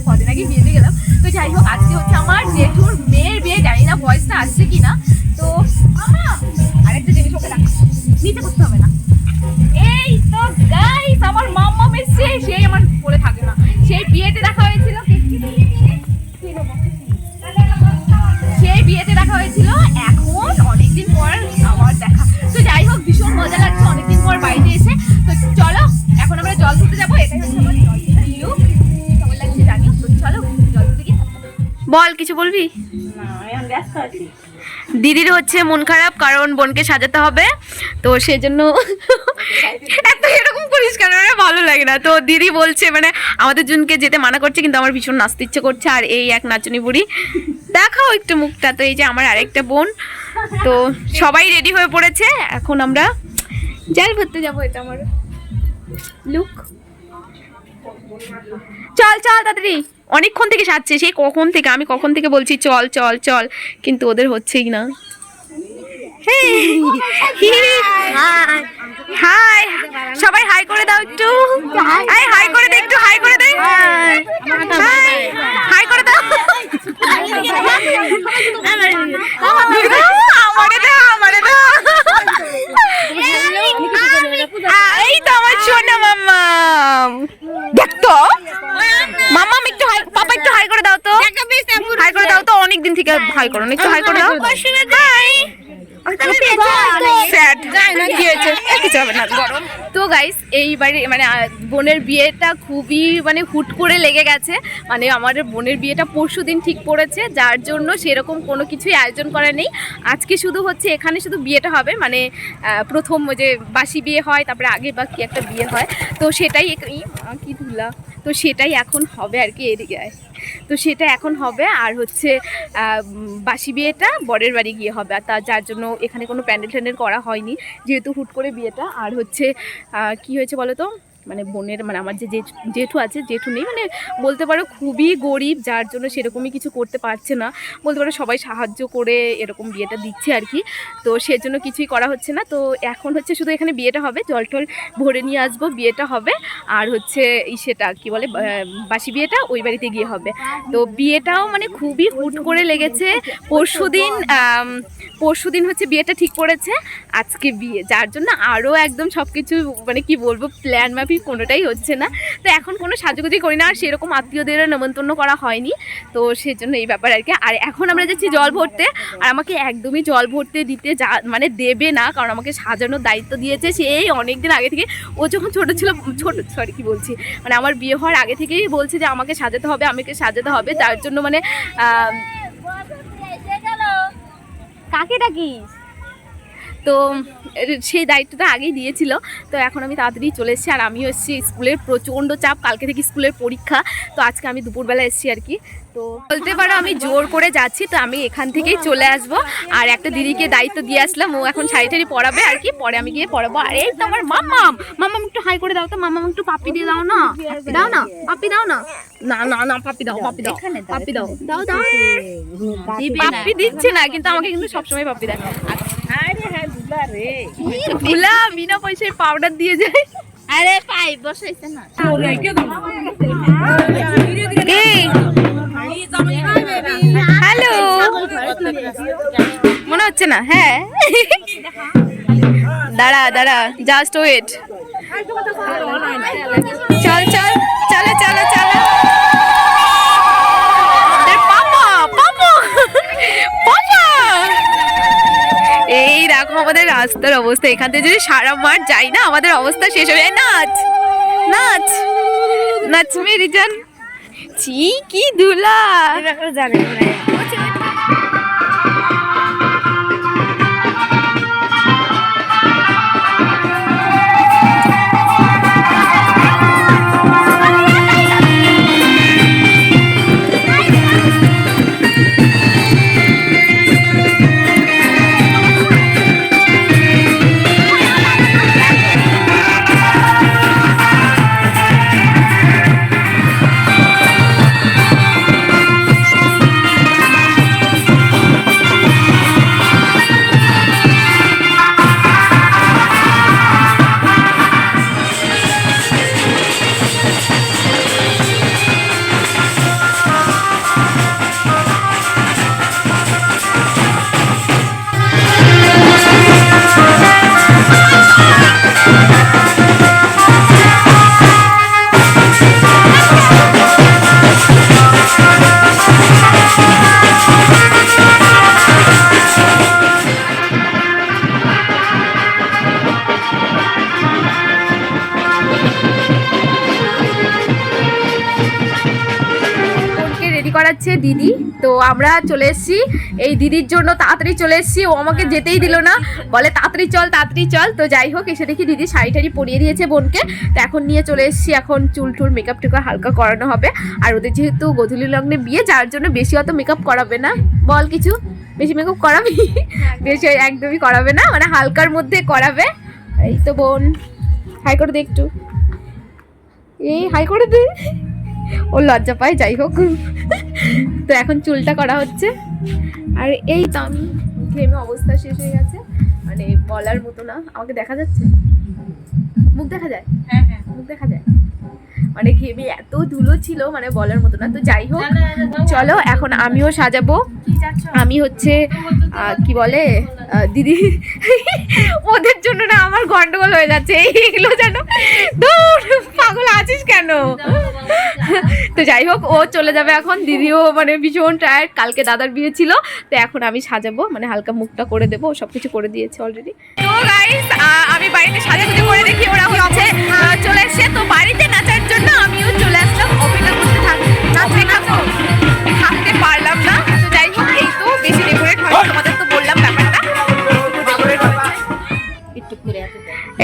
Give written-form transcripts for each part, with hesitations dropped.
কদিন আগে বিয়েতে গেলাম। তো যাই হোক, আজকে হচ্ছে আমার জেঠুর মেয়ের বিয়ে, জানি না ভয়েসটা আসছে কিনা। তো আরেকটা জিনিস ওকে নিচে করতে হবে না। এই তো গাইস, আমার মাম্মাম এসছে, সেই আমার পড়ে থাকে না, সেই বিয়েতে দেখা হয়েছিল, সেই বিয়েতে দেখা হয়েছিল, এখন অনেকদিন পর আমার দেখা। তো যাই হোক, ভীষণ মজা লাগছে অনেকদিন পর বাড়িতে এসে। তো চলো এখন আমরা জল ধরতে যাবো, এটাই হচ্ছে আমার জল ধরার ভিউ। কেমন লাগছে জানিও। তো চলো জল ধরতে গিয়ে। বল, কিছু বলবি? দিদির হচ্ছে মন খারাপ, কারণ বোনকে সাজাতে হবে, তো সেজন্য এত এরকম করিস কেন, ভালো লাগে না। তো দিদি বলছে মানে আমাদের জনকে যেতে মানা করছে, কিন্তু আমার ভীষণ নাচতে ইচ্ছে করছে। আর এই এক নাচনি বুড়ি, দেখাও একটু মুখটা। তো এই যে আমার আরেকটা বোন, তো সবাই রেডি হয়ে পড়েছে, এখন আমরা জল ভরতে যাবো। এটা আমার লুক। চল চল তাড়াতাড়ি, অনেকক্ষণ থেকে সাজছে, সেই কখন থেকে, আমি কখন থেকে বলছি চল চল চল, কিন্তু ওদের হচ্ছেই না। হাই, সবাই হাই করে দাও একটু, হাই করে দে একটু, হাই করে দে, হাই করে দাও। এই তো আমার সোনা মাম্মাম, দেখ তো মাম্মাম, একটু হাই, পাপা একটু হাই করে দাও তো, হাই করে দাও তো, অনেকদিন থেকে হাই করো, একটু হাই করে দাও। তো গাইস, এইবারে মানে বোনের বিয়েটা খুবই মানে হুট করে লেগে গেছে। মানে আমাদের বোনের বিয়েটা পরশু দিন ঠিক পড়েছে, যার জন্য সেরকম কোনো কিছুই আয়োজন করা নেই। আজকে শুধু হচ্ছে এখানে শুধু বিয়েটা হবে, মানে প্রথম যে বাসি বিয়ে হয়, তারপরে আগে বা কি একটা বিয়ে হয়, তো সেটাই কি ধুলা, তো সেটাই এখন হবে আর কি। এদিকে তো সেটা এখন হবে, আর হচ্ছে বাসি বিয়েটা বরের বাড়ি গিয়ে হবে। আর যার জন্য এখানে কোনো প্যান্ডেল ট্যান্ডেল করা হয়নি, যেহেতু হুট করে বিয়েটা। আর হচ্ছে কি হয়েছে বলো তো, মানে বোনের মানে আমার যে জেঠু আছে, জেঠু নেই, মানে বলতে পারো খুবই গরিব, যার জন্য সেরকমই কিছু করতে পারছে না, বলতে পারো সবাই সাহায্য করে এরকম বিয়েটা দিচ্ছে আর কি। তো সেজন্য কিছুই করা হচ্ছে না। তো এখন হচ্ছে শুধু এখানে বিয়েটা হবে, জল টল ভরে নিয়ে আসবো, বিয়েটা হবে। আর হচ্ছে সেটা কি বলে, বাসি বিয়েটা ওই বাড়িতে গিয়ে হবে। তো বিয়েটাও মানে খুবই হুট করে লেগেছে। পরশুদিন হচ্ছে বিয়েটা ঠিক পড়েছে, আজকে বিয়ে, যার জন্য আরও একদম সব কিছু মানে কি বলবো, প্ল্যান মাফিক কোনোটাই হচ্ছে না। তো এখন কোনো সাজুগুজি করি না, আর সেরকম আত্মীয়দেরও নেমন্তন্ন করা হয়নি, তো সেজন্য এই ব্যাপার আর কি। আর এখন আমরা যাচ্ছি জল ভরতে, আর আমাকে একদমই জল ভরতে দিতে মানে দেবে না, কারণ আমাকে সাজানোর দায়িত্ব দিয়েছে সেই অনেক দিন আগে থেকে। ও যখন ছোটো ছিল, কি বলছি, মানে আমার বিয়ে হওয়ার আগে থেকেই বলছে যে আমাকে সাজাতে হবে, আমাকে সাজাতে হবে, যার জন্য মানে কাকে ডাকিস, তো সেই দায়িত্বটা আগেই দিয়েছিল। তো এখন আমি তাড়াতাড়ি চলে এসেছি, আর আমিও এসেছি, স্কুলের প্রচণ্ড চাপ, কালকে থেকে স্কুলের পরীক্ষা, তো আজকে আমি দুপুরবেলা এসেছি আর কি। তো বলতে পারো আমি জোর করে যাচ্ছি, তো আমি এখান থেকেই চলে আসবো। আর একটা দিদিকে দায়িত্ব দিয়ে আসলাম, ও এখন শাড়ি টাড়ি পরাবে আর কি, পরে আমি গিয়ে পরাবো। আর এই তো আমার মাম্মাম একটু হাই করে দাও তো, মাম্মাম একটু পাপ্পি দিয়ে দাও না, দাও না পাপ্পি, দাও না, না না না পাপ্পি দাও, পাপ্পি দাও, পাপ্পি দাও, দাও দাও, পাপ্পি দিচ্ছে না, কিন্তু আমাকে কিন্তু সবসময় পাপ্পি দেয়। ভুলা বিনা পয়সায় পাউডার দিয়ে যায়। আরে পাই বসাইছে না, হ্যালো মনে হচ্ছে না, হ্যাঁ দাঁড়া দাঁড়া, জাস্ট ওয়েট, চল চল চলো চলো চলো। এই দেখো আমাদের রাস্তার অবস্থা, এখান থেকে যদি সারা মাঠ যাই না, আমাদের অবস্থা শেষ হয়ে যায়। নাচ নাচ নাচ মেরি জান, ছি কি ধুলা জানে। রেডি করাচ্ছে দিদি। তো আমরা চলে এসেছি এই দিদির জন্য, তাড়াতাড়ি চলে এসেছি। ও আমাকে যেতেই দিল না, বলে তাড়াতাড়ি চল তাড়াতাড়ি চল। তো যাই হোক, এসে দেখি দিদি শাড়ি টাড়ি পরিয়ে দিয়েছে বোনকে। তো এখন নিয়ে চলে এসেছি, এখন চুল টুল মেকআপ টেকআপ হালকা করানো হবে। আর ওদের যেহেতু গোধূলি লগ্নে বিয়ে, যার জন্য বেশি অত মেকআপ করাবে না। বল কিছু, বেশি মেকআপ করাবি? বেশি একদমই করাবে না, মানে হালকার মধ্যে করাবে। এই তো বোন, হাই করে দে একটু, এই হাই করে দে, ও লজ্জা পায়। যাই হোক, তো এখন চুলটা করা হচ্ছে। আর এই তো আমি ঘেমে অবস্থা শেষ হয়ে গেছে, মানে বলার মতো না। আমাকে দেখা যাচ্ছে? মুখ দেখা যায়? হ্যাঁ হ্যাঁ, মুখ দেখা যায়। মানে ঘেমে এত ধুলো ছিল, মানে বলার মতো না। তো যাই হোক, চলো এখন আমিও সাজাবো। আমি হচ্ছে কি বলে দিদি, ওদের জন্য না আমার গন্ডগোল হয়ে যাচ্ছে এইগুলো, যেন দূর পাগল আছিস কেন। তো যাই হোক, ও চলে যাবে এখন। দিদিও মানে ভীষণ টায়ার্ড, কালকে দাদার বিয়ে ছিল। তো এখন আমি সাজাবো, মানে হালকা মুখটা করে দেবো, সব কিছু করে দিয়েছে অলরেডি। তো গাইস, আমি বাড়িতে সাজাগুজি করে দেখি ওরা হচ্ছে চলে এসে। তো বাড়িতে নাচার জন্য আমিও চলে আসলাম, অপেক্ষা করতে থাকতে পারলাম না। তো যাই হোক, এই তো বেশি ডেকোরেট হয়, তোমাদের তো বললাম ব্যাপারটা।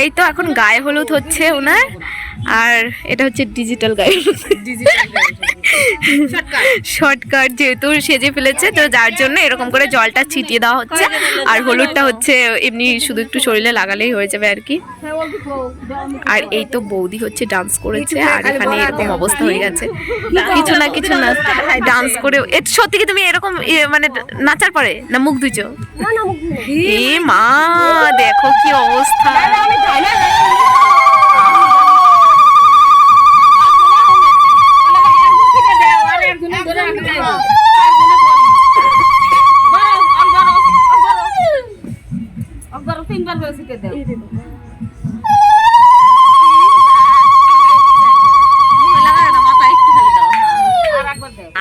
এই তো এখন গায়ে হলুদ হচ্ছে ওনার, আর এটা হচ্ছে ডিজিটাল গায়ে শর্টকাট, যেহেতু সেজে ফেলেছে তো যার জন্য এরকম করে জলটা ছিটিয়ে দেওয়া হচ্ছে। আর হলুদটা হচ্ছে এমনি শুধু একটু শরীরে লাগালেই হয়ে যাবে আর কি। আর এই তো বৌদি হচ্ছে ডান্স করেছে, আর এখানে এরকম অবস্থা হয়ে গেছে। কিছু না ডান্স করে। সত্যি কি তুমি এরকম মানে নাচার পরে না মুখ ধুইছো? এ মা, দেখো কি অবস্থা।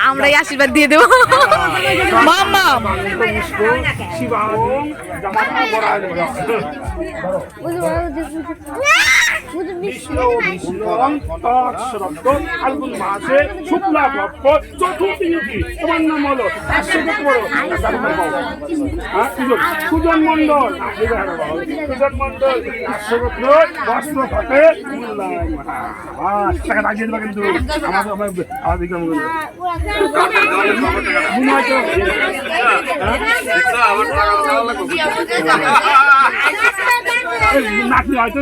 আমরাই আশীর্বাদ দিয়ে দেবো। মামা ফাল্গুন মাসে শুক্লা পক্ষ চতুর্থী তোমার নাম হলো সুজন মন্ডল। সুজন মন্ডল বস্ত্র থাকে টাকা রাখিয়ে দেবা, কিন্তু নাকি হয়তো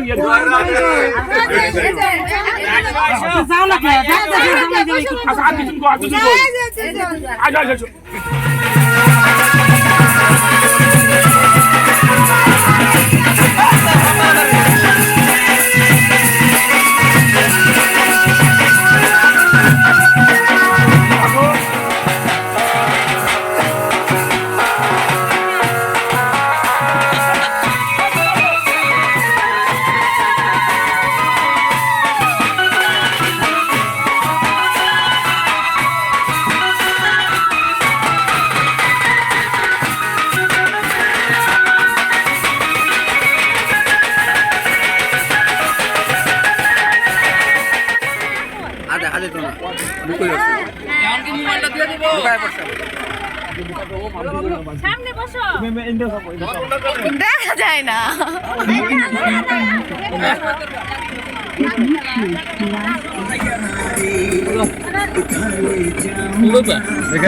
দেখা যায় না।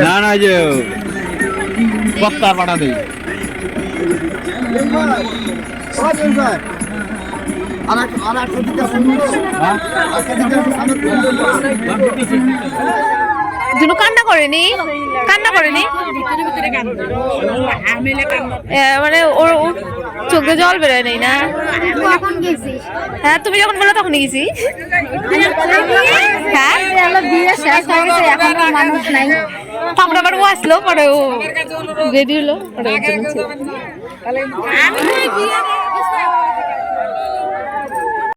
না না, যে বক্তা পাঠা দেই কান্না করেনি মানে ওর চোখে জল বেরোয় নেই না। হ্যাঁ, তুমি যখন বলো তখনই গেছি। হ্যাঁ, তারপরে আবার ও আসলো, পরে ও রেডি হলো।